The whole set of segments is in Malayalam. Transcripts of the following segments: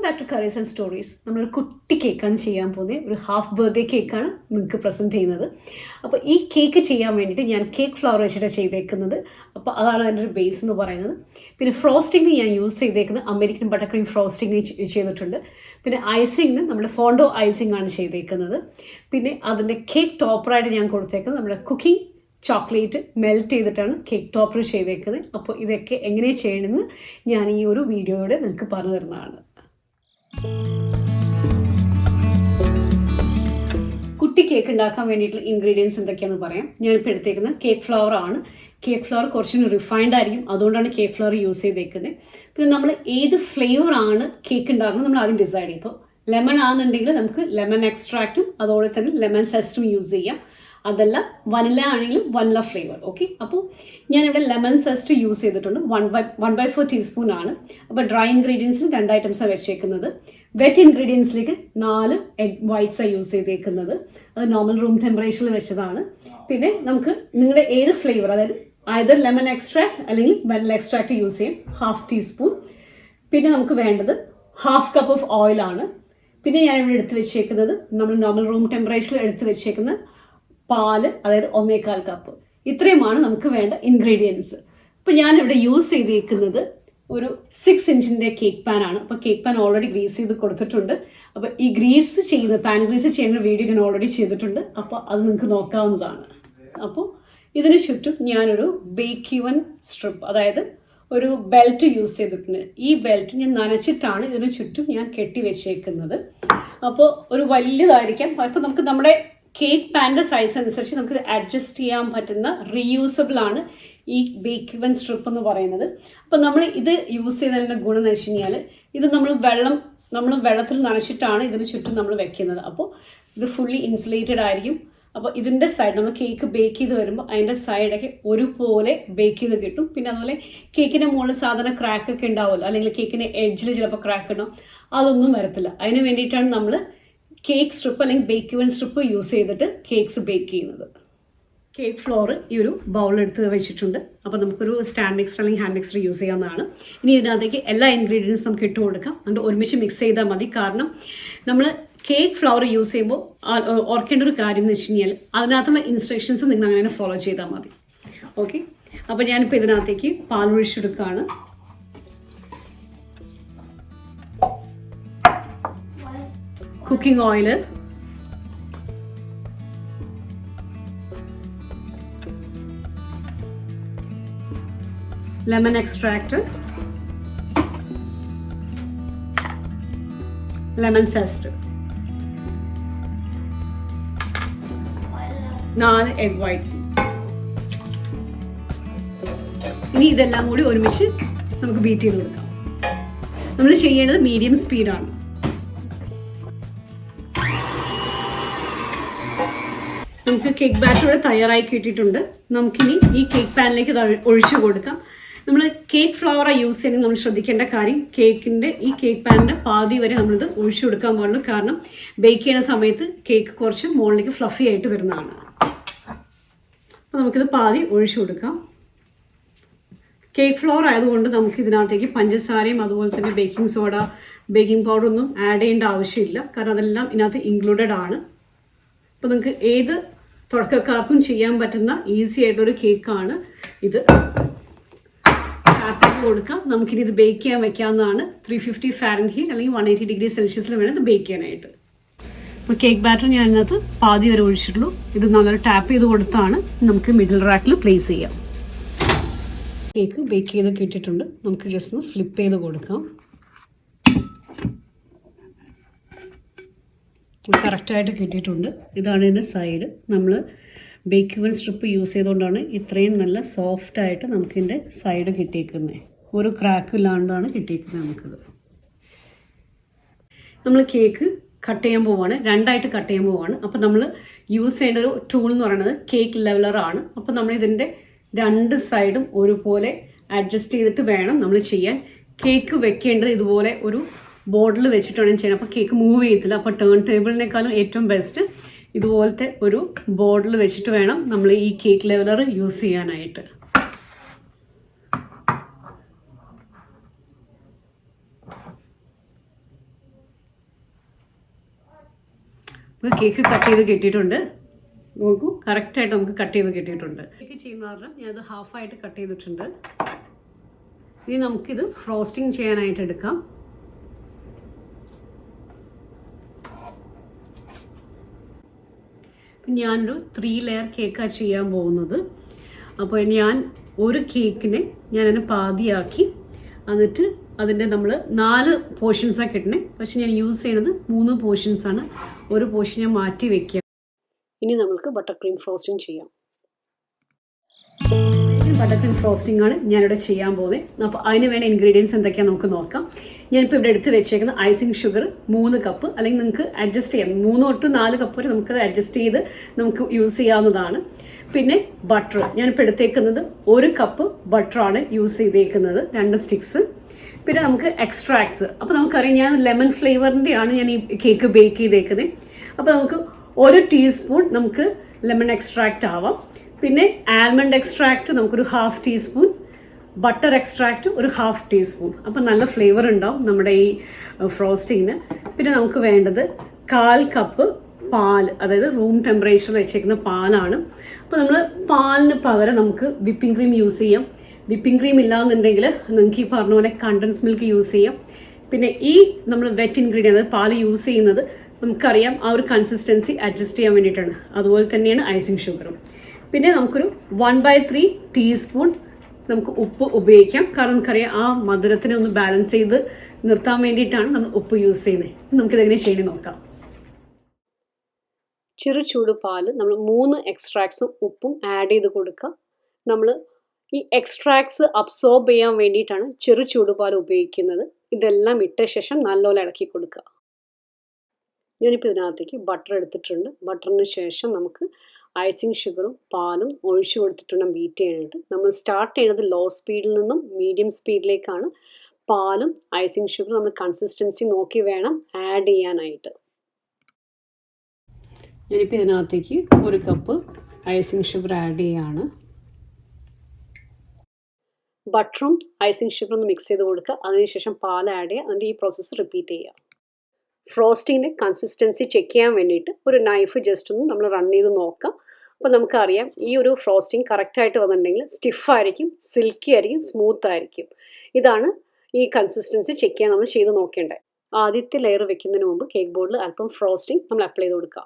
Back to curries and stories. നമ്മളൊരു കുട്ടി കേക്കാണ് ചെയ്യാൻ പോകുന്നത്. ഒരു ഹാഫ് ബർത്ത്ഡേ കേക്കാണ് നിങ്ങൾക്ക് പ്രസൻറ്റ് ചെയ്യുന്നത്. അപ്പോൾ ഈ കേക്ക് ചെയ്യാൻ വേണ്ടിയിട്ട് ഞാൻ കേക്ക് ഫ്ലവർ വെച്ചിട്ട് ചെയ്തേക്കുന്നത്. അപ്പോൾ അതാണ് അതിൻ്റെ ഒരു ബേസ് എന്ന് പറയുന്നത്. പിന്നെ ഫ്രോസ്റ്റിംഗ് ഞാൻ യൂസ് ചെയ്തേക്കുന്നത് അമേരിക്കൻ ബട്ടർ ക്രീം ഫ്രോസ്റ്റിംഗ് ചെയ്തിട്ടുണ്ട്. പിന്നെ ഐസിങ്ങിന് നമ്മുടെ ഫോണ്ടോ ഐസിങ് ആണ് ചെയ്തേക്കുന്നത്. പിന്നെ അതിൻ്റെ കേക്ക് ടോപ്പറായിട്ട് ഞാൻ കൊടുത്തേക്കുന്നത് നമ്മുടെ കുക്കിംഗ് ചോക്ലേറ്റ് മെൽറ്റ് ചെയ്തിട്ടാണ് കേക്ക് ടോപ്പർ ചെയ്തേക്കുന്നത്. അപ്പോൾ ഇതൊക്കെ എങ്ങനെ ചെയ്യണമെന്ന് ഞാൻ ഈ ഒരു വീഡിയോയോടെ നിങ്ങൾക്ക് പറഞ്ഞു തരുന്നതാണ്. കുട്ടി കേക്ക് ഉണ്ടാക്കാൻ വേണ്ടിയിട്ടുള്ള ഇൻഗ്രീഡിയൻസ് എന്തൊക്കെയാണെന്ന് പറയാം. ഞാനിപ്പോൾ എടുത്തേക്കുന്നത് കേക്ക് ഫ്ലവർ ആണ്. കേക്ക് ഫ്ലവർ കുറച്ചും റിഫൈൻഡ് ആയിരിക്കും, അതുകൊണ്ടാണ് കേക്ക് ഫ്ലവർ യൂസ് ചെയ്തേക്കുന്നത്. പിന്നെ നമ്മൾ ഏത് ഫ്ലേവർ ആണ് കേക്ക് ഉണ്ടാക്കുന്നത് നമ്മൾ ആദ്യം ഡിസൈഡ് ചെയ്യും. ഇപ്പോൾ ലെമൺ ആണെന്നുണ്ടെങ്കിൽ നമുക്ക് ലെമൺ എക്സ്ട്രാക്റ്റും അതുപോലെ തന്നെ ലെമൺ സെസ്റ്റും യൂസ് ചെയ്യാം. അതല്ല വനില ആണെങ്കിലും വനില ഫ്ലേവർ. ഓക്കെ, അപ്പോൾ ഞാനിവിടെ ലെമൺ സെസ്റ്റ് യൂസ് ചെയ്തിട്ടുണ്ട്. 1/4 ടീസ്പൂൺ ആണ്. അപ്പോൾ ഡ്രൈ ഇൻഗ്രീഡിയൻസിൽ 2 ഐറ്റംസാണ് വെച്ചേക്കുന്നത്. വെറ്റ് ഇൻഗ്രീഡിയൻസിലേക്ക് 4 എഗ് വൈറ്റ്സാണ് യൂസ് ചെയ്തേക്കുന്നത്. അത് നോർമൽ റൂം ടെമ്പറേച്ചറിൽ വെച്ചതാണ്. പിന്നെ നമുക്ക് നിങ്ങളുടെ ഏത് ഫ്ലേവർ, അതായത് either ലെമൺ എക്സ്ട്രാക്ട് അല്ലെങ്കിൽ വനില എക്സ്ട്രാക്ട് യൂസ് ചെയ്യും, 1/2 ടീസ്പൂൺ. പിന്നെ നമുക്ക് വേണ്ടത് 1/2 കപ്പ് ഓഫ് ഓയിലാണ്. പിന്നെ ഞാനിവിടെ എടുത്ത് വെച്ചേക്കുന്നത് നമ്മൾ നോർമൽ റൂം ടെമ്പറേച്ചറിൽ എടുത്ത് വെച്ചേക്കുന്ന പാല്, അതായത് 1/4 കപ്പ്. ഇത്രയുമാണ് നമുക്ക് വേണ്ട ഇൻഗ്രീഡിയൻസ്. അപ്പോൾ ഞാനിവിടെ യൂസ് ചെയ്തേക്കുന്നത് ഒരു 6 ഇഞ്ചിൻ്റെ കേക്ക് പാൻ ആണ്. അപ്പോൾ കേക്ക് പാൻ ഓൾറെഡി ഗ്രീസ് ചെയ്ത് കൊടുത്തിട്ടുണ്ട്. അപ്പോൾ ഈ പാൻ ഗ്രീസ് ചെയ്യുന്ന വീഡിയോ ഞാൻ ഓൾറെഡി ചെയ്തിട്ടുണ്ട്. അപ്പോൾ അത് നിങ്ങൾക്ക് നോക്കാവുന്നതാണ്. അപ്പോൾ ഇതിന് ചുറ്റും ഞാനൊരു ബേക്ക് സ്ട്രിപ്പ്, അതായത് ഒരു ബെൽറ്റ് യൂസ് ചെയ്തിട്ടുണ്ട്. ഈ ബെൽറ്റ് ഞാൻ നനച്ചിട്ടാണ് ഇതിന് ചുറ്റും ഞാൻ കെട്ടി വെച്ചേക്കുന്നത്. അപ്പോൾ ഒരു വലിയതായിരിക്കാം. അപ്പോൾ നമുക്ക് നമ്മുടെ കേക്ക് പാൻ്റെ സൈസ് അനുസരിച്ച് നമുക്ക് അഡ്ജസ്റ്റ് ചെയ്യാൻ പറ്റുന്ന റീയൂസബിൾ ആണ് ഈ ബേക്ക് സ്ട്രിപ്പ് എന്ന് പറയുന്നത്. അപ്പോൾ നമ്മൾ ഇത് യൂസ് ചെയ്യുന്നതിൻ്റെ ഗുണം എന്ന് വെച്ച് കഴിഞ്ഞാൽ ഇത് നമ്മൾ വെള്ളത്തിൽ നനച്ചിട്ടാണ് ഇതിന് ചുറ്റും നമ്മൾ വെക്കുന്നത്. അപ്പോൾ ഇത് ഫുള്ളി ഇൻസുലേറ്റഡ് ആയിരിക്കും. അപ്പോൾ ഇതിൻ്റെ സൈഡ് നമ്മൾ കേക്ക് ബേക്ക് ചെയ്ത് വരുമ്പോൾ അതിൻ്റെ സൈഡൊക്കെ ഒരുപോലെ ബേക്ക് ചെയ്ത് കിട്ടും. പിന്നെ അതുപോലെ കേക്കിൻ്റെ മുകളിൽ സാധാരണ ക്രാക്കൊക്കെ ഉണ്ടാവുമല്ലോ, അല്ലെങ്കിൽ കേക്കിൻ്റെ എഡ്ജിൽ ചിലപ്പോൾ ക്രാക്ക് ഉണ്ടാവും, അതൊന്നും വരത്തില്ല. അതിന് വേണ്ടിയിട്ടാണ് നമ്മൾ കേക്ക് സ്ട്രിപ്പ് അല്ലെങ്കിൽ ബേക്ക് സ്ട്രിപ്പ് യൂസ് ചെയ്തിട്ട് കേക്ക്സ് ബേക്ക് ചെയ്യുന്നത്. കേക്ക് ഫ്ലോർ ഈ ഒരു ബൗളെടുത്ത് വെച്ചിട്ടുണ്ട്. അപ്പോൾ നമുക്കൊരു സ്റ്റാൻഡ് മിക്സർ അല്ലെങ്കിൽ ഹാൻഡ് മിക്സർ യൂസ് ചെയ്യാവുന്നതാണ്. ഇനി ഇതിനകത്തേക്ക് എല്ലാ ഇൻഗ്രീഡിയൻസും നമുക്ക് ഇട്ട് കൊടുക്കാം. അതുകൊണ്ട് ഒരുമിച്ച് മിക്സ് ചെയ്താൽ മതി. കാരണം നമ്മൾ കേക്ക് ഫ്ലവർ യൂസ് ചെയ്യുമ്പോൾ ഓർക്കേണ്ട ഒരു കാര്യം എന്ന് വെച്ച് കഴിഞ്ഞാൽ അതിനകത്തുള്ള ഇൻസ്ട്രക്ഷൻസ് നിങ്ങൾ അങ്ങനെ ഫോളോ ചെയ്താൽ മതി. ഓക്കെ, അപ്പോൾ ഞാനിപ്പോൾ ഇതിനകത്തേക്ക് പാൽ ഒഴിച്ചെടുക്കുകയാണ്. Cooking oil, lemon extract, lemon zest, 4 egg whites. ഇനി ഇതെല്ലാം കൂടി ഒരുമിച്ച് നമുക്ക് ബീറ്റ് ചെയ്ത് കൊടുക്കാം. നമ്മൾ ചെയ്യേണ്ടത് മീഡിയം സ്പീഡാണ്. നമുക്ക് കേക്ക് ബാറ്റർ ഇവിടെ തയ്യാറായി കിട്ടിയിട്ടുണ്ട്. നമുക്കിനി ഈ കേക്ക് പാനിലേക്ക് ഒഴിച്ചു കൊടുക്കാം. നമ്മൾ കേക്ക് ഫ്ലവർ യൂസ് ചെയ്യുന്നത് നമ്മൾ ശ്രദ്ധിക്കേണ്ട കാര്യം, ഈ കേക്ക് പാനിൻ്റെ പാതി വരെ നമ്മളിത് ഒഴിച്ചു കൊടുക്കാൻ പാടുള്ളൂ. കാരണം ബേക്ക് ചെയ്യുന്ന സമയത്ത് കേക്ക് കുറച്ച് മുകളിലേക്ക് ഫ്ലഫി ആയിട്ട് വരുന്നതാണ്. അപ്പോൾ നമുക്കിത് പാതി ഒഴിച്ചു കൊടുക്കാം. കേക്ക് ഫ്ലവർ ആയതുകൊണ്ട് നമുക്ക് ഇതിനകത്തേക്ക് പഞ്ചസാരയും അതുപോലെ തന്നെ ബേക്കിംഗ് സോഡ, ബേക്കിംഗ് പൗഡർ ഒന്നും ആഡ് ചെയ്യേണ്ട ആവശ്യമില്ല. കാരണം അതെല്ലാം ഇതിനകത്ത് ഇൻക്ലൂഡഡ് ആണ്. അപ്പോൾ നിങ്ങൾക്ക് ഏത് തുടക്കക്കാർക്കും ചെയ്യാൻ പറ്റുന്ന ഈസി ആയിട്ടൊരു കേക്കാണ് ഇത്. ടാപ്പ് ചെയ്ത് കൊടുക്കാം. നമുക്കിനി ഇത് ബേക്ക് ചെയ്യാൻ വെക്കാവുന്നതാണ്. 350 ഫാരൻഹീറ്റ് അല്ലെങ്കിൽ 180 ഡിഗ്രി സെൽഷ്യസിൽ വേണം ഇത് ബേക്ക് ചെയ്യാനായിട്ട്. അപ്പോൾ കേക്ക് ബാറ്റർ ഞാൻ ഇതിനകത്ത് പാതി വരെ ഒഴിച്ചിട്ടുള്ളൂ. ഇത് നല്ലൊരു ടാപ്പ് ചെയ്ത് കൊടുത്താണ് നമുക്ക് മിഡിൽ റാക്കിൽ പ്ലേസ് ചെയ്യാം. കേക്ക് ബേക്ക് ചെയ്ത് കിട്ടിയിട്ടുണ്ട്. നമുക്ക് ജസ്റ്റ് ഒന്ന് ഫ്ലിപ്പ് ചെയ്ത് കൊടുക്കാം. കറക്റ്റായിട്ട് കിട്ടിയിട്ടുണ്ട്. ഇതാണ് ഇതിൻ്റെ സൈഡ്. നമ്മൾ ബേക്ക് സ്ട്രിപ്പ് യൂസ് ചെയ്തുകൊണ്ടാണ് ഇത്രയും നല്ല സോഫ്റ്റായിട്ട് നമുക്കിതിൻ്റെ സൈഡ് കിട്ടിയിരിക്കുന്നത്. ഒരു ക്രാക്ക് ഇല്ലാണ്ടാണ് കിട്ടിയിരിക്കുന്നത് നമുക്കിത്. നമ്മൾ കേക്ക് കട്ട് ചെയ്യാൻ പോവുകയാണ്, 2ആയിട്ട് കട്ട് ചെയ്യാൻ പോവുകയാണ്. അപ്പോൾ നമ്മൾ യൂസ് ചെയ്യേണ്ട ഒരു ടൂൾ എന്ന് പറയുന്നത് കേക്ക് ലെവലറാണ്. അപ്പോൾ നമ്മൾ ഇതിൻ്റെ 2 സൈഡും ഒരുപോലെ അഡ്ജസ്റ്റ് ചെയ്തിട്ട് വേണം നമ്മൾ ചെയ്യാൻ. കേക്ക് വെക്കേണ്ടത് ഇതുപോലെ ഒരു ബോർഡിൽ വെച്ചിട്ട് വേണം ചെയ്യാൻ. അപ്പോൾ കേക്ക് മൂവ് ചെയ്യത്തില്ല. അപ്പോൾ ടേൺ ടേബിളിനേക്കാളും ഏറ്റവും ബെസ്റ്റ് ഇതുപോലത്തെ ഒരു ബോർഡിൽ വെച്ചിട്ട് വേണം നമ്മൾ ഈ കേക്ക് ലെവലർ യൂസ് ചെയ്യാനായിട്ട്. നമുക്ക് കേക്ക് കട്ട് ചെയ്ത് കിട്ടിയിട്ടുണ്ട്. നോക്കൂ, കറക്റ്റായിട്ട് നമുക്ക് കട്ട് ചെയ്ത് കിട്ടിയിട്ടുണ്ട്. കേക്ക് ചെയ്യുന്ന കാരണം ഞാനത് ഹാഫായിട്ട് കട്ട് ചെയ്തിട്ടുണ്ട്. ഇനി നമുക്കിത് ഫ്രോസ്റ്റിംഗ് ചെയ്യാനായിട്ട് എടുക്കാം. ഞാനൊരു 3 ലെയർ കേക്കാണ് ചെയ്യാൻ പോകുന്നത്. അപ്പോൾ ഞാൻ ഒരു കേക്കിനെ ഞാനതിനെ പാതിയാക്കി എന്നിട്ട് അതിൻ്റെ നമ്മൾ 4 പോർഷൻസാണ് കിട്ടണേ. പക്ഷെ ഞാൻ യൂസ് ചെയ്യുന്നത് 3 പോർഷൻസാണ്. ഒരു പോർഷൻ ഞാൻ മാറ്റി വയ്ക്കുക. ഇനി നമുക്ക് ബട്ടർ ക്രീം ഫ്രോസ്റ്റിംഗ് ചെയ്യാം. ബട്ടർ ക്രീം ഫ്രോസ്റ്റിംഗ് ആണ് ഞാനിവിടെ ചെയ്യാൻ പോകുന്നത്. അപ്പോൾ അതിന് വേണ്ട ഇൻഗ്രീഡിയൻസ് എന്തൊക്കെയാണെന്ന് നമുക്ക് നോക്കാം. ഞാനിപ്പോൾ ഇവിടെ എടുത്ത് വെച്ചേക്കുന്ന ഐസിങ് ഷുഗർ 3 കപ്പ്, അല്ലെങ്കിൽ നിങ്ങൾക്ക് അഡ്ജസ്റ്റ് ചെയ്യാം 3 തൊട്ട് 4 കപ്പ് വരെ നമുക്കത് അഡ്ജസ്റ്റ് ചെയ്ത് നമുക്ക് യൂസ് ചെയ്യാവുന്നതാണ്. പിന്നെ ബട്ടർ ഞാനിപ്പോൾ എടുത്തേക്കുന്നത് 1 കപ്പ് ബട്ടറാണ് യൂസ് ചെയ്തേക്കുന്നത്, 2 സ്റ്റിക്സ്. പിന്നെ നമുക്ക് എക്സ്ട്രാക്ട്സ്. അപ്പോൾ നമുക്കറിയാം ഞാൻ ലെമൺ ഫ്ലേവറിൻ്റെയാണ് ഞാൻ ഈ കേക്ക് ബേക്ക് ചെയ്തേക്കുന്നത്. അപ്പോൾ നമുക്ക് 1 ടീസ്പൂൺ നമുക്ക് ലെമൺ എക്സ്ട്രാക്റ്റ് ആവാം. പിന്നെ ആൽമണ്ട് എക്സ്ട്രാക്റ്റ് നമുക്കൊരു 1/2 ടീസ്പൂൺ, ബട്ടർ എക്സ്ട്രാക്റ്റ് ഒരു 1/2 ടീസ്പൂൺ. അപ്പോൾ നല്ല ഫ്ലേവർ ഉണ്ടാവും നമ്മുടെ ഈ ഫ്രോസ്റ്റിങ്ങിന്. പിന്നെ നമുക്ക് വേണ്ടത് 1/4 കപ്പ് പാൽ, അതായത് റൂം ടെമ്പറേച്ചറിൽ വെച്ചേക്കുന്ന പാലാണ്. അപ്പോൾ നമ്മൾ പാലിന് പകരം നമുക്ക് വിപ്പിംഗ് ക്രീം യൂസ് ചെയ്യാം. വിപ്പിംഗ് ക്രീം ഇല്ലാന്നുണ്ടെങ്കിൽ നിങ്ങൾക്ക് ഈ പറഞ്ഞ പോലെ കണ്ടൻസ് മിൽക്ക് യൂസ് ചെയ്യാം. പിന്നെ ഈ നമ്മൾ വെറ്റ് ഇൻഗ്രീഡിയൻ്റ് അതായത് പാൽ യൂസ് ചെയ്യുന്നത് നമുക്കറിയാം ആ ഒരു കൺസിസ്റ്റൻസി അഡ്ജസ്റ്റ് ചെയ്യാൻ വേണ്ടിയിട്ടാണ്. അതുപോലെ തന്നെയാണ് ഐസിങ് ഷുഗറും. പിന്നെ നമുക്കൊരു 1/3 ടീസ്പൂൺ നമുക്ക് ഉപ്പ് ഉപയോഗിക്കാം. കാരണം നമുക്കറിയാം ആ മധുരത്തിനെ ഒന്ന് ബാലൻസ് ചെയ്ത് നിർത്താൻ വേണ്ടിയിട്ടാണ് നമ്മൾ ഉപ്പ് യൂസ് ചെയ്യുന്നത്. നമുക്കിതെങ്ങനെ ചെയ്ത് നോക്കാം. ചെറു ചൂട് പാല് നമ്മൾ 3 എക്സ്ട്രാക്ട്സും ഉപ്പും ആഡ് ചെയ്ത് കൊടുക്കുക. നമ്മൾ ഈ എക്സ്ട്രാക്ട്സ് അബ്സോർബ് ചെയ്യാൻ വേണ്ടിയിട്ടാണ് ചെറു ചൂടുപാൽ ഉപയോഗിക്കുന്നത്. ഇതെല്ലാം ഇട്ട ശേഷം നല്ലപോലെ ഇളക്കി കൊടുക്കുക. ഞാനിപ്പോൾ ഇതിനകത്തേക്ക് ബട്ടർ എടുത്തിട്ടുണ്ട്. ബട്ടറിന് ശേഷം നമുക്ക് ഐസിങ് ഷുഗറും പാലും ഒഴിച്ചു കൊടുത്തിട്ടുണ്ട് ബീറ്റ് ചെയ്യാനായിട്ട്. നമ്മൾ സ്റ്റാർട്ട് ചെയ്യുന്നത് ലോ സ്പീഡിൽ നിന്നും മീഡിയം സ്പീഡിലേക്കാണ്. പാലും ഐസിങ് ഷുഗറും നമ്മൾ കൺസിസ്റ്റൻസി നോക്കി വേണം ആഡ് ചെയ്യാനായിട്ട്. ഞാനിപ്പോൾ ഇതിനകത്തേക്ക് 1 കപ്പ് ഐസിങ് ഷുഗർ ആഡ് ചെയ്യാണ്. ബട്ടറും ഐസിങ് ഷുഗറും ഒന്ന് മിക്സ് ചെയ്ത് കൊടുക്കുക. അതിനുശേഷം പാൽ ആഡ് ചെയ്യുക. അതിൻ്റെ ഈ പ്രോസസ്സ് റിപ്പീറ്റ് ചെയ്യുക. ഫ്രോസ്റ്റിങ്ങിൻ്റെ കൺസിസ്റ്റൻസി ചെക്ക് ചെയ്യാൻ വേണ്ടിയിട്ട് ഒരു നൈഫ് ജസ്റ്റ് ഒന്ന് നമ്മൾ റൺ ചെയ്ത് നോക്കാം. അപ്പോൾ നമുക്കറിയാം ഈ ഒരു ഫ്രോസ്റ്റിംഗ് കറക്റ്റായിട്ട് വന്നിട്ടുണ്ടെങ്കിൽ സ്റ്റിഫായിരിക്കും, സിൽക്കി ആയിരിക്കും, സ്മൂത്ത് ആയിരിക്കും. ഇതാണ് ഈ കൺസിസ്റ്റൻസി ചെക്ക് ചെയ്യാൻ നമ്മൾ ചെയ്ത് നോക്കേണ്ടത്. ആദ്യത്തെ ലെയർ വെക്കുന്നതിന് മുമ്പ് കേക്ക് ബോർഡിൽ അല്പം ഫ്രോസ്റ്റിംഗ് നമ്മൾ അപ്ലൈ ചെയ്ത് കൊടുക്കുക.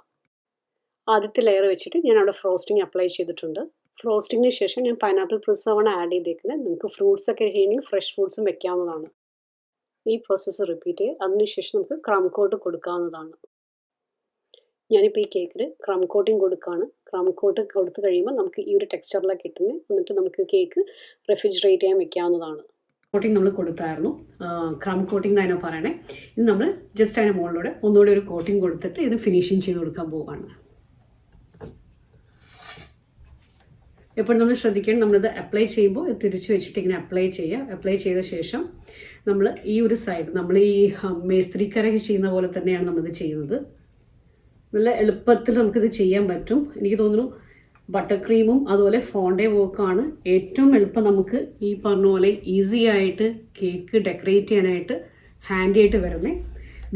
ആദ്യത്തെ ലെയർ വെച്ചിട്ട് ഞാൻ അവിടെ ഫ്രോസ്റ്റിംഗ് അപ്ലൈ ചെയ്തിട്ടുണ്ട്. ഫ്രോസ്റ്റിങ്ങിന് ശേഷം ഞാൻ പൈനാപ്പിൾ പ്രിസർവാണ് ആഡ് ചെയ്തേക്കുന്നത്. നിങ്ങൾക്ക് ഫ്രൂട്ട്സ് ഒക്കെ ചെയ്യണമെങ്കിൽ ഫ്രഷ് ഫ്രൂട്ട്സും വെക്കാവുന്നതാണ്. ഈ പ്രോസസ്സ് റിപ്പീറ്റ് ചെയ്യുക. അതിനുശേഷം നമുക്ക് ക്രം കോട്ട് കൊടുക്കാവുന്നതാണ്. ഞാനിപ്പോൾ ഈ കേക്കിൽ ക്രം കോട്ടിങ് കൊടുക്കുകയാണ്. ക്രം കോട്ട് കൊടുത്തു കഴിയുമ്പോൾ നമുക്ക് ഈ ഒരു ടെക്സ്ചറിലാണ് കിട്ടുന്നത്. എന്നിട്ട് നമുക്ക് കേക്ക് റെഫ്രിജറേറ്റ് ചെയ്യാൻ വെക്കാവുന്നതാണ്. കോട്ടിങ് നമ്മൾ കൊടുത്തായിരുന്നു, ക്രം കോട്ടിങ് അതിനെ പറയണേ. ഇത് നമ്മൾ ജസ്റ്റ് അതിൻ്റെ മുകളിലൂടെ ഒന്നുകൂടി ഒരു കോട്ടിങ് കൊടുത്തിട്ട് ഇത് ഫിനിഷിങ് ചെയ്ത് കൊടുക്കാൻ പോവുകയാണ്. എപ്പോഴും നമ്മൾ ശ്രദ്ധിക്കണം, നമ്മളിത് അപ്ലൈ ചെയ്യുമ്പോൾ തിരിച്ച് വെച്ചിട്ട് ഇങ്ങനെ അപ്ലൈ ചെയ്യുക. അപ്ലൈ ചെയ്ത ശേഷം നമ്മൾ ഈ ഒരു സൈഡ് നമ്മൾ ഈ മേസ്ത്രിക്കരൊക്കെ ചെയ്യുന്ന പോലെ തന്നെയാണ് നമ്മളിത് ചെയ്യുന്നത്. നല്ല എളുപ്പത്തിൽ നമുക്കിത് ചെയ്യാൻ പറ്റും. എനിക്ക് തോന്നുന്നു ബട്ടർ ക്രീമും അതുപോലെ ഫോണ്ടേ വർക്കാണ് ഏറ്റവും എളുപ്പം നമുക്ക് ഈ പറഞ്ഞ പോലെ ഈസി ആയിട്ട് കേക്ക് ഡെക്കറേറ്റ് ചെയ്യാനായിട്ട് ഹാൻഡി ആയിട്ട് വരുന്നത്.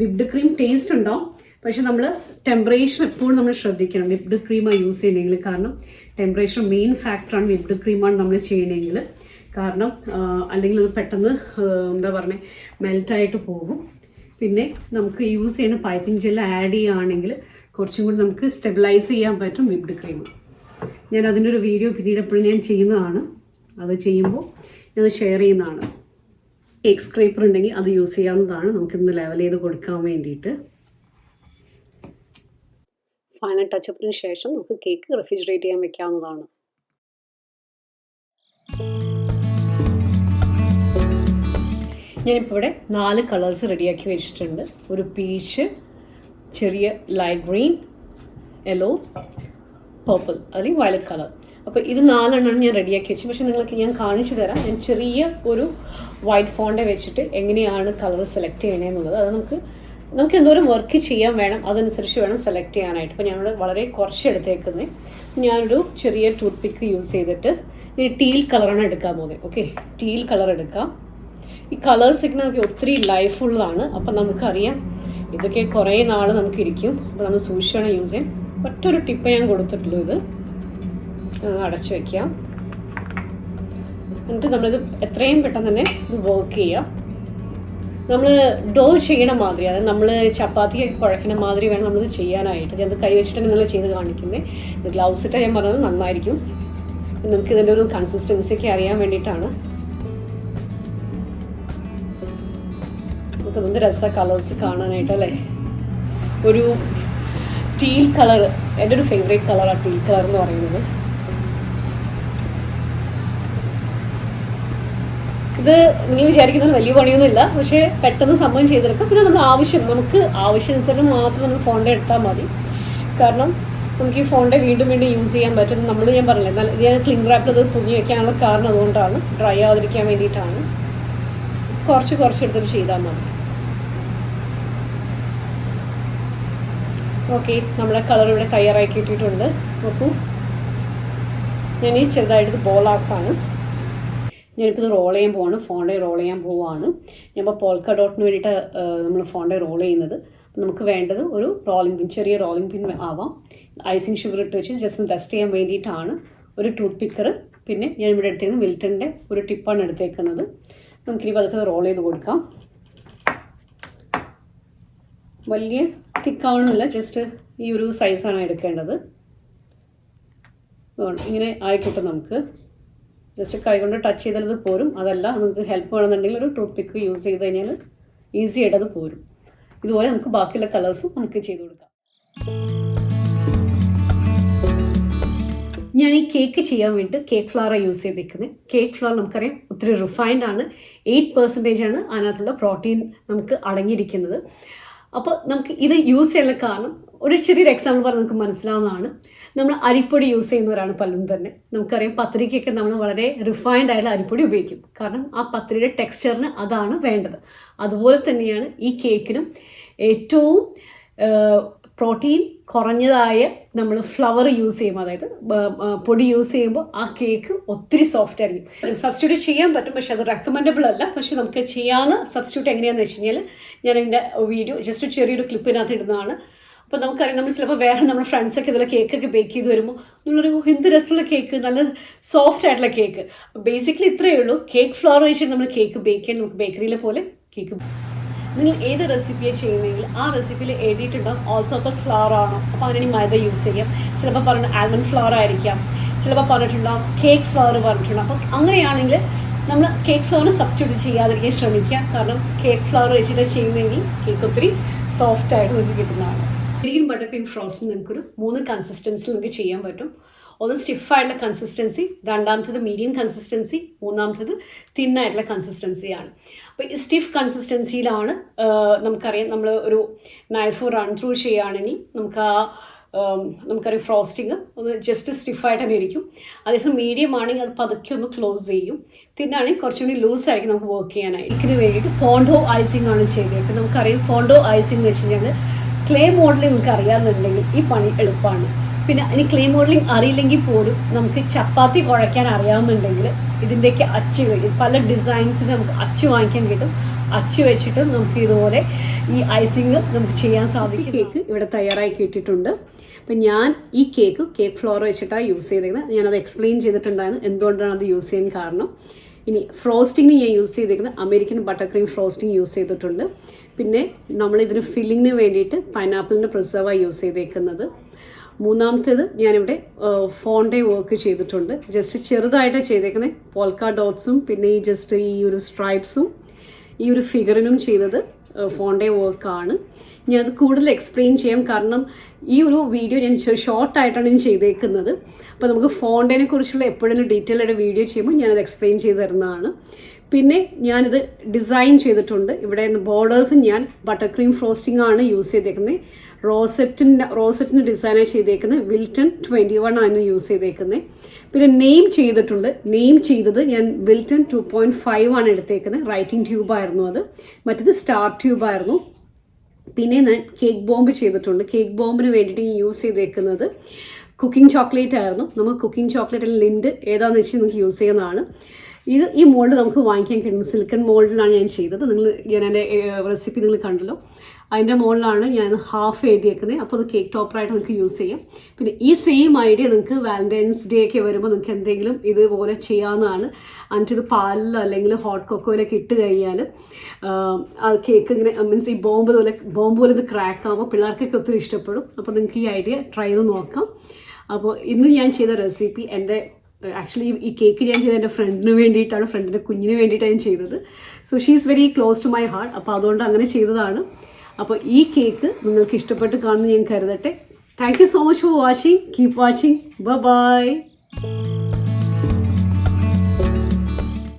വിപ്ഡ് ക്രീം ടേസ്റ്റ് ഉണ്ടാവും, പക്ഷെ നമ്മൾ ടെമ്പറേച്ചർ എപ്പോഴും നമ്മൾ ശ്രദ്ധിക്കണം വിപ്ഡ് ക്രീമാണ് യൂസ് ചെയ്യണമെങ്കിൽ. കാരണം ടെമ്പറേച്ചർ മെയിൻ ഫാക്ടറാണ്. വിപ്ഡ് ക്രീമാണ് നമ്മൾ ചെയ്യണമെങ്കിൽ. കാരണം അല്ലെങ്കിൽ അത് പെട്ടെന്ന് എന്താ പറയുക മെൽറ്റായിട്ട് പോകും. പിന്നെ നമുക്ക് യൂസ് ചെയ്യുന്ന പൈപ്പിംഗ് ജെൽ ആഡ് ചെയ്യുകയാണെങ്കിൽ കുറച്ചും കൂടി നമുക്ക് സ്റ്റെബിലൈസ് ചെയ്യാൻ പറ്റും വിപ്ഡ് ക്രീം. ഞാൻ അതിൻ്റെ ഒരു വീഡിയോ പിന്നീട് എപ്പോഴും ഞാൻ ചെയ്യുന്നതാണ്. അത് ചെയ്യുമ്പോൾ ഞാനത് ഷെയർ ചെയ്യുന്നതാണ്. കേക്ക് സ്ക്രേപ്പർ ഉണ്ടെങ്കിൽ അത് യൂസ് ചെയ്യാവുന്നതാണ് നമുക്കിന്ന് ലെവൽ ചെയ്ത് കൊടുക്കാൻ വേണ്ടിയിട്ട്. ഫൈനൽ ടച്ചപ്പിന് ശേഷം നമുക്ക് കേക്ക് റെഫ്രിജറേറ്റ് ചെയ്യാൻ വെക്കാവുന്നതാണ്. ഞാനിപ്പോൾ ഇവിടെ 4 കളേഴ്സ് റെഡിയാക്കി വെച്ചിട്ടുണ്ട്. ഒരു പീച്ച്, ചെറിയ ലൈറ്റ് ഗ്രീൻ, യെല്ലോ, പർപ്പിൾ അല്ലെങ്കിൽ വയലറ്റ് കളർ. അപ്പോൾ ഇത് 4 എണ്ണമാണ് ഞാൻ റെഡിയാക്കി വെച്ചത്. പക്ഷേ നിങ്ങൾക്ക് ഞാൻ കാണിച്ചു തരാം. ഞാൻ ചെറിയ ഒരു വൈറ്റ് ഫോണ്ടേ വെച്ചിട്ട് എങ്ങനെയാണ് കളർ സെലക്ട് ചെയ്യണമെന്നുള്ളത്. അത് നമുക്ക് എന്തോരം വർക്ക് ചെയ്യാൻ വേണം അതനുസരിച്ച് വേണം സെലക്ട് ചെയ്യാനായിട്ട്. അപ്പോൾ ഞാനിവിടെ വളരെ കുറച്ച് എടുത്തേക്കുന്നത്. ഞാനൊരു ചെറിയ ടൂത്ത് പിക്ക് യൂസ് ചെയ്തിട്ട് ഈ ടീൽ കളറാണ് എടുക്കാൻ പോകുന്നത്. ഓക്കെ, ടീൽ കളർ എടുക്കാം. ഈ കളേഴ്സൊക്കെ നമുക്ക് ഒത്തിരി ലൈഫുള്ളതാണ്. അപ്പം നമുക്കറിയാം ഇതൊക്കെ കുറേ നാൾ നമുക്കിരിക്കും. അപ്പോൾ നമ്മൾ സൂക്ഷിച്ചാണ് യൂസ് ചെയ്യാം. ഒറ്റൊരു ടിപ്പ് ഞാൻ കൊടുത്തിട്ടുള്ളൂ. ഇത് അടച്ചു വയ്ക്കാം. എന്നിട്ട് നമ്മളിത് എത്രയും പെട്ടെന്ന് തന്നെ ഇത് വർക്ക് ചെയ്യുക. നമ്മൾ ഡോ ചെയ്യണ മാതിരി, അതായത് നമ്മൾ ചപ്പാത്തിയൊക്കെ കുഴക്കണ മാതിരി വേണം നമ്മളിത് ചെയ്യാനായിട്ട്. അത് കൈ വെച്ചിട്ട് നിങ്ങൾ ചെയ്ത് കാണിക്കുന്നത്. ഇത് ഗ്ലൗസ് ഇട്ടാൽ ഞാൻ പറഞ്ഞത് നന്നായിരിക്കും. നിങ്ങൾക്ക് ഇതിൻ്റെ ഒരു കൺസിസ്റ്റൻസിയൊക്കെ അറിയാൻ വേണ്ടിയിട്ടാണ്. നമുക്ക് എന്ത് രസ കളേഴ്സ് കാണാനായിട്ട് അല്ലേ. ഒരു ടീൽ കളർ, എൻ്റെ ഒരു ഫേവറേറ്റ് കളറാണ് ടീൽ കളർ എന്ന് പറയുന്നത്. ഇത് നീ വിചാരിക്കുന്നത് വലിയ പണിയൊന്നുമില്ല, പക്ഷേ പെട്ടെന്ന് സംഭവം ചെയ്തെടുക്കാം. പിന്നെ നമുക്ക് ആവശ്യാനുസരണം മാത്രം നമ്മൾ ഫോണിൻ്റെ എടുത്താൽ മതി. കാരണം നമുക്ക് ഈ ഫോണിൻ്റെ വീണ്ടും യൂസ് ചെയ്യാൻ പറ്റും. ഞാൻ പറഞ്ഞില്ലേ, ഞാൻ ക്ലിംഗ് റാപ്പിൽ അത് പൊങ്ങി വയ്ക്കാനുള്ള കാരണം അതുകൊണ്ടാണ്, ഡ്രൈ ആവാതിരിക്കാൻ വേണ്ടിയിട്ടാണ്. കുറച്ച് എടുത്തിട്ട് ചെയ്താൽ മതി. ഓക്കെ, നമ്മുടെ കളർ ഇവിടെ തയ്യാറാക്കി ഇട്ടിട്ടുണ്ട്. നോക്കൂ, ഞാൻ ഈ ചെറുതായിട്ട് ബോളാക്കാണ്. ഞാനിപ്പോൾ ഇത് റോൾ ചെയ്യാൻ പോവാണ്, ഫോണിൽ റോൾ ചെയ്യാൻ പോവുകയാണ്. ഞാനിപ്പോൾ പോൾക്ക ഡോട്ടിന് വേണ്ടിയിട്ട് നമ്മൾ ഫോണിൽ റോൾ ചെയ്യുന്നത്. നമുക്ക് വേണ്ടത് ഒരു റോളിംഗ് പിൻ, ചെറിയ റോളിംഗ് പിൻ ആവാം. ഐസിങ് ഷുഗർ ഇട്ട് വെച്ച് ജസ്റ്റ് ഒന്ന് ടെസ്റ്റ് ചെയ്യാൻ വേണ്ടിയിട്ടാണ്. ഒരു ടൂത്ത് പിക്കർ, പിന്നെ ഞാൻ ഇവിടെ എടുത്തേക്കുന്നത് മിൽട്ടൻ്റെ ഒരു ടിപ്പാണ് എടുത്തേക്കുന്നത്. നമുക്കിനി അതൊക്കെ റോൾ ചെയ്ത് കൊടുക്കാം. വലിയ തിക്കാവണമെന്നില്ല, ജസ്റ്റ് ഈ ഒരു സൈസാണ് എടുക്കേണ്ടത്. ഇങ്ങനെ ആയിക്കോട്ടെ. നമുക്ക് ജസ്റ്റ് കൈ കൊണ്ട് ടച്ച് ചെയ്താൽ ഇത് പോരും. അതല്ല, നമുക്ക് ഹെൽപ്പ് വേണമെന്നുണ്ടെങ്കിൽ ഒരു ടൂത്ത് പിക്ക് യൂസ് ചെയ്ത് കഴിഞ്ഞാൽ ഈസി ആയിട്ട് അത് പോരും. ഇതുപോലെ നമുക്ക് ബാക്കിയുള്ള കളേഴ്സും നമുക്ക് ചെയ്ത് കൊടുക്കാം. ഞാൻ ഈ കേക്ക് ചെയ്യാൻ വേണ്ടി കേക്ക് ഫ്ലവറാണ് യൂസ് ചെയ്തിരിക്കുന്നത്. കേക്ക് ഫ്ലവർ നമുക്കറിയാം ഒത്തിരി റിഫൈൻഡ് ആണ്. 8% ആണ് അതിനകത്തുള്ള പ്രോട്ടീൻ നമുക്ക് അടങ്ങിയിരിക്കുന്നത്. അപ്പോൾ നമുക്ക് ഇത് യൂസ് ചെയ്യാനുള്ള കാരണം ഒരു ചെറിയൊരു എക്സാമ്പിൾ പറഞ്ഞാൽ നമുക്ക് മനസ്സിലാവുന്നതാണ്. നമ്മൾ അരിപ്പൊടി യൂസ് ചെയ്യുന്നവരാണ് പലരും തന്നെ. നമുക്കറിയാം പത്തിരിക്കൊക്കെ നമ്മൾ വളരെ റിഫൈൻഡ് ആയിട്ടുള്ള അരിപ്പൊടി ഉപയോഗിക്കും. കാരണം ആ പത്തിരിയുടെ ടെക്സ്ചറിന് അതാണ് വേണ്ടത്. അതുപോലെ തന്നെയാണ് ഈ കേക്കിനും ഏറ്റവും പ്രോട്ടീൻ കുറഞ്ഞതായ നമ്മൾ ഫ്ലവർ യൂസ് ചെയ്യുമ്പോൾ, അതായത് പൊടി യൂസ് ചെയ്യുമ്പോൾ ആ കേക്ക് ഒത്തിരി സോഫ്റ്റ് ആയിരിക്കും. സബ്സ്റ്റിറ്റ്യൂട്ട് ചെയ്യാൻ പറ്റും, പക്ഷെ അത് റെക്കമെൻഡബിൾ അല്ല. പക്ഷെ നമുക്ക് ചെയ്യാവുന്ന സബ്സ്റ്റിറ്റ്യൂട്ട് എങ്ങനെയാണെന്ന് വെച്ച് കഴിഞ്ഞാൽ ഞാൻ എൻ്റെ വീഡിയോ ജസ്റ്റ് ചെറിയൊരു ക്ലിപ്പിനകത്ത് ഇടുന്നതാണ്. അപ്പോൾ നമുക്കറിയാം, നമ്മൾ ചിലപ്പോൾ വേറെ നമ്മുടെ ഫ്രണ്ട്സൊക്കെ ഇതുപോലെ കേക്കൊക്കെ ബേക്ക് ചെയ്ത് വരുമ്പോൾ നമ്മളൊരു എന്ത് രസമുള്ള കേക്ക്, നല്ല സോഫ്റ്റ് ആയിട്ടുള്ള കേക്ക്. ബേസിക്കലി ഇത്രയേ ഉള്ളൂ. കേക്ക് ഫ്ലവർ വെച്ചിട്ട് നമ്മൾ കേക്ക് ബേക്ക് ചെയ്യാൻ നമുക്ക് ബേക്കറിയിലെ പോലെ കേക്ക്. നിങ്ങൾ ഏത് റെസിപ്പിയാണ് ചെയ്യുന്നതെങ്കിൽ ആ റെസിപ്പിയിൽ എഴുതിയിട്ടുണ്ടാകും ഓൾ പർപ്പസ് ഫ്ലവർ ആണോ, അപ്പോൾ അങ്ങനെ മൈദ യൂസ് ചെയ്യാം. ചിലപ്പോൾ പറഞ്ഞിട്ട് ആൽമണ്ട് ഫ്ലവർ ആയിരിക്കാം, ചിലപ്പോൾ പറഞ്ഞിട്ടുണ്ടാകും കേക്ക് ഫ്ലവർ പറഞ്ഞിട്ടുണ്ടാകും. അപ്പോൾ അങ്ങനെയാണെങ്കിൽ നമ്മൾ കേക്ക് ഫ്ലവറിന് സബ്സ്റ്റിറ്റ്യൂട്ട് ചെയ്യാതിരിക്കാൻ ശ്രമിക്കുക. കാരണം കേക്ക് ഫ്ലവർ വെച്ചിട്ട് ചെയ്യുന്നതെങ്കിൽ കേക്ക് ഒത്തിരി സോഫ്റ്റായിട്ട് നിങ്ങൾക്ക് കിട്ടുന്നതാണ്. ശരിക്കും ബട്ടർ ക്രീം ഫ്രോസ്റ്റിംഗ് നിങ്ങൾക്കൊരു 3 കൺസിസ്റ്റൻസിൽ നിങ്ങൾക്ക് ചെയ്യാൻ പറ്റും. ഒന്ന് സ്റ്റിഫായിട്ടുള്ള കൺസിസ്റ്റൻസി, രണ്ടാമത്തത് മീഡിയം കൺസിസ്റ്റൻസി, മൂന്നാമത്തത് തിന്നായിട്ടുള്ള കൺസിസ്റ്റൻസിയാണ്. അപ്പോൾ ഈ സ്റ്റിഫ് കൺസിസ്റ്റൻസിയിലാണ് നമുക്കറിയാം, നമ്മൾ ഒരു നൈഫ് റൺ ത്രൂ ചെയ്യുകയാണെങ്കിൽ നമുക്കറിയാം ഫ്രോസ്റ്റിങ് ഒന്ന് ജസ്റ്റ് സ്റ്റിഫായിട്ട് തന്നെ ഇരിക്കും. അതേസമയം മീഡിയം ആണെങ്കിൽ അത് പതുക്കെ ഒന്ന് ക്ലോസ് ചെയ്യും. തിന്നാണെങ്കിൽ കുറച്ചുകൂടി ലൂസായിരിക്കും നമുക്ക് വർക്ക് ചെയ്യാനായിട്ട്. ഇതിന് വേണ്ടിയിട്ട് ഫോണ്ടോ ഐസിംഗ് ആണ് ചെയ്തേക്കുന്നത്. നമുക്കറിയാം ഫോണ്ടോ ഐസിംഗ് എന്ന് വെച്ച് കഴിഞ്ഞാൽ ക്ലേ മോഡലിംഗ് നിങ്ങൾക്ക് അറിയാമെന്നുണ്ടെങ്കിൽ ഈ പണി എളുപ്പമാണ്. പിന്നെ ഇനി ക്ലേ മോഡലിംഗ് അറിയില്ലെങ്കിൽ പോലും നമുക്ക് ചപ്പാത്തി കുഴയ്ക്കാൻ അറിയാമെന്നുണ്ടെങ്കിൽ ഇതിൻ്റെയൊക്കെ അച്ച് വരും. പല ഡിസൈൻസിന് നമുക്ക് അച്ച് വാങ്ങിക്കാൻ കിട്ടും. അച്ച് വെച്ചിട്ട് നമുക്ക് ഇതുപോലെ ഈ ഐസിങ് നമുക്ക് ചെയ്യാൻ സാധിക്കും. കേക്ക് ഇവിടെ തയ്യാറാക്കി ഇട്ടിട്ടുണ്ട്. അപ്പം ഞാൻ ഈ കേക്ക് ഫ്ലോർ വെച്ചിട്ടാണ് യൂസ് ചെയ്തിരിക്കുന്നത്. ഞാനത് എക്സ്പ്ലെയിൻ ചെയ്തിട്ടുണ്ടായിരുന്നു എന്തുകൊണ്ടാണ് അത് യൂസ് ചെയ്യാൻ കാരണം. ഇനി ഫ്രോസ്റ്റിങ്ങിന് ഞാൻ യൂസ് ചെയ്തിരിക്കുന്നത് American butter cream frosting use ചെയ്തിട്ടുണ്ട്. പിന്നെ നമ്മളിതിന് ഫില്ലിങ്ങിന് വേണ്ടിയിട്ട് പൈനാപ്പിളിൻ്റെ പ്രിസർവാണ് യൂസ് ചെയ്തേക്കുന്നത്. മൂന്നാമത്തേത് ഞാനിവിടെ ഫോണ്ടേ വർക്ക് ചെയ്തിട്ടുണ്ട്. ജസ്റ്റ് ചെറുതായിട്ട് ചെയ്തേക്കുന്നത് പോൾക്ക ഡോട്ട്സും പിന്നെ ഈ ജസ്റ്റ് ഈ ഒരു സ്ട്രൈപ്സും ഈ ഒരു ഫിഗറിനും ചെയ്തത് ഫോണ്ടേ വർക്കാണ്. ഞാനത് കൂടുതൽ എക്സ്പ്ലെയിൻ ചെയ്യാം, കാരണം ഈ ഒരു വീഡിയോ ഞാൻ ഷോർട്ടായിട്ടാണ് ഞാൻ ചെയ്തേക്കുന്നത്. അപ്പോൾ നമുക്ക് ഫോണ്ടേനെ കുറിച്ചുള്ള എപ്പോഴും ഡീറ്റെയിൽ ആയിട്ട് വീഡിയോ ചെയ്യുമ്പോൾ ഞാനത് എക്സ്പ്ലെയിൻ ചെയ്ത് തരുന്നതാണ്. പിന്നെ ഞാനിത് ഡിസൈൻ ചെയ്തിട്ടുണ്ട്. ഇവിടെ ബോർഡേഴ്സും ഞാൻ ബട്ടർ ക്രീം ഫ്രോസ്റ്റിംഗ് ആണ് യൂസ് ചെയ്തേക്കുന്നത്. റോസറ്റിന് ഡിസൈൻ ചെയ്തേക്കുന്നത് വിൽട്ടൺ 21 ആണ് യൂസ് ചെയ്തേക്കുന്നത്. പിന്നെ നെയിം ചെയ്തിട്ടുണ്ട്. നെയിം ചെയ്തത് ഞാൻ വിൽട്ടൺ 2.5 ആണ് എടുത്തേക്കുന്നത്. റൈറ്റിംഗ് ട്യൂബായിരുന്നു അത്. മറ്റത് സ്റ്റാർ ട്യൂബായിരുന്നു. പിന്നെ ഞാൻ കേക്ക് ബോംബ് ചെയ്തിട്ടുണ്ട്. കേക്ക് ബോംബിന് വേണ്ടിയിട്ട് യൂസ് ചെയ്തേക്കുന്നത് കുക്കിംഗ് ചോക്ലേറ്റ് ആയിരുന്നു. നമുക്ക് കുക്കിംഗ് ചോക്ലേറ്റിൽ ലിൻഡ് ഏതാണെന്ന് വെച്ച് നമുക്ക് യൂസ് ചെയ്യുന്നതാണ്. ഈ മോൾഡ് നമുക്ക് വാങ്ങിക്കാൻ കിട്ടും. സിലിക്കൺ മോൾഡിലാണ് ഞാൻ ചെയ്തത്. ഞാൻ എൻ്റെ റെസിപ്പി നിങ്ങൾ കണ്ടല്ലോ. അതിൻ്റെ മുകളിലാണ് ഞാൻ ഹാഫ് എഴുതിയേക്കുന്നത്. അപ്പോൾ അത് കേക്ക് ടോപ്പറായിട്ട് നിങ്ങൾക്ക് യൂസ് ചെയ്യാം. പിന്നെ ഈ സെയിം ഐഡിയ നിങ്ങൾക്ക് വാലന്റൈൻസ് ഡേ ഒക്കെ വരുമ്പോൾ നിങ്ങൾക്ക് എന്തെങ്കിലും ഇതുപോലെ ചെയ്യാവുന്നതാണ്. എന്നിട്ട് ഇത് പാലിലോ അല്ലെങ്കിൽ ഹോട്ട് കൊക്കോയിലൊക്കെ ഇട്ട് കഴിഞ്ഞാൽ അത് കേക്ക് ഇങ്ങനെ മീൻസ് ഈ ബോംബ് പോലെ ഇത് ക്രാക്ക് ആകുമ്പോൾ പിള്ളേർക്കൊക്കെ ഒത്തിരി ഇഷ്ടപ്പെടും. അപ്പോൾ നിങ്ങൾക്ക് ഈ ഐഡിയ ട്രൈ ചെയ്ത് നോക്കാം. അപ്പോൾ ഇന്ന് ഞാൻ ചെയ്ത റെസിപ്പി ആക്ച്വലി ഈ കേക്ക് ഞാൻ ചെയ്തത് എൻ്റെ ഫ്രണ്ടിന് വേണ്ടിയിട്ടാണ്, ഫ്രണ്ടിൻ്റെ കുഞ്ഞിന് വേണ്ടിയിട്ടാണ് ഞാൻ ചെയ്തത്. So she is very close to my heart. അപ്പോൾ അതുകൊണ്ട് അങ്ങനെ ചെയ്തതാണ്. അപ്പോൾ ഈ കേക്ക് നിങ്ങൾക്ക് ഇഷ്ടപ്പെട്ട് കാണുമെന്ന് ഞാൻ കരുതട്ടെ. Thank you so much for watching. Keep watching. By.